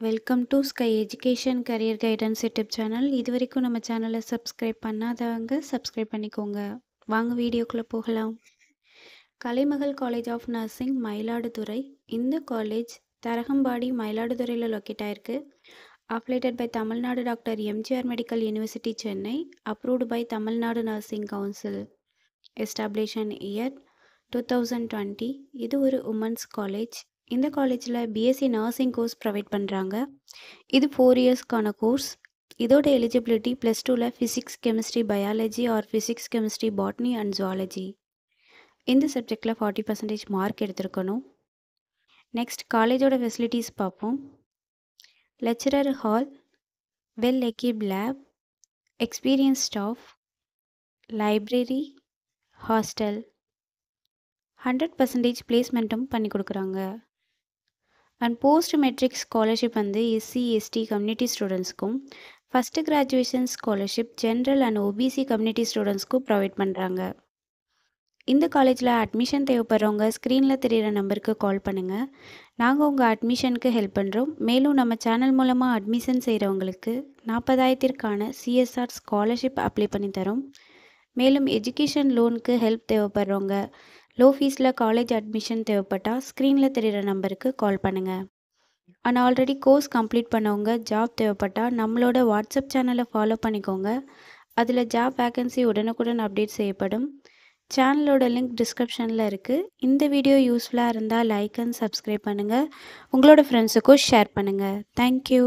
Welcome to sky education career guidance YouTube channel. இது வரைக்கும் நம்ம சேனலை சப்ஸ்கிரைப் பண்ணாதவங்க சப்ஸ்கிரைப் பண்ணிக்கோங்க. வாங்க வீடியோக்குள்ளே போகலாம். Kalaimagal college of nursing Mayiladuthurai. இந்த காலேஜ் தரகம்பாடி மயிலாடுதுறையில் லொக்கேட் ஆயிருக்கு. Affiliated by Tamil Nadu doctor MGR medical university Chennai. Approved by Tamil Nadu nursing council. Establishment year 2020. இது ஒரு உமன்ஸ் காலேஜ். இந்த காலேஜில் பிஎஸ்சி நர்சிங் கோர்ஸ் ப்ரொவைட் பண்ணுறாங்க. இது 4 இயர்ஸ்க்கான கோர்ஸ். இதோட எலிஜிபிலிட்டி +2ல் physics chemistry biology or physics chemistry botany and zoology இந்த சப்ஜெக்டில் 40% மார்க் எடுத்திருக்கணும். நெக்ஸ்ட் காலேஜோட ஃபெசிலிட்டிஸ் பார்ப்போம். Lecturer hall, well equipped lab, experience staff, library, hostel, 100% பிளேஸ்மெண்ட்டும் பண்ணி கொடுக்குறாங்க. And post matric scholarship SC ST community ஸ்டூடெண்ட்ஸ்க்கும், first graduation scholarship general and OBC community ஸ்டூடெண்ட்ஸ்க்கும் ப்ரொவைட் பண்ணுறாங்க. இந்த காலேஜில் அட்மிஷன் தேவைப்படுறவங்க ஸ்க்ரீனில் தெரிகிற நம்பருக்கு கால் பண்ணுங்கள். நாங்கள் உங்கள் அட்மிஷனுக்கு ஹெல்ப் பண்ணுறோம். மேலும் நம்ம சேனல் மூலமாக அட்மிஷன் செய்கிறவங்களுக்கு 40,000க்கான சிஎஸ்ஆர் ஸ்காலர்ஷிப் அப்ளை பண்ணி தரோம். மேலும் எஜுகேஷன் லோனுக்கு ஹெல்ப் தேவைப்படுறவங்க, லோ ஃபீஸில் காலேஜ் அட்மிஷன் தேவைப்பட்டால் ஸ்க்ரீனில் தெரிகிற நம்பருக்கு கால் பண்ணுங்கள். அண்ட் ஆல்ரெடி கோர்ஸ் கம்ப்ளீட் பண்ணவங்க ஜாப் தேவைப்பட்டால் நம்மளோட வாட்ஸ்அப் சேனலை ஃபாலோ பண்ணிக்கோங்க. அதில் ஜாப் வேக்கன்சி உடனுக்குடன் அப்டேட் செய்யப்படும். சேனலோட லிங்க் டிஸ்கிரிப்ஷனில் இருக்குது. இந்த வீடியோ யூஸ்ஃபுல்லாக இருந்தால் லைக் அண்ட் சப்ஸ்கிரைப் பண்ணுங்கள். உங்களோட ஃப்ரெண்ட்ஸுக்கும் ஷேர் பண்ணுங்கள். தேங்க்யூ.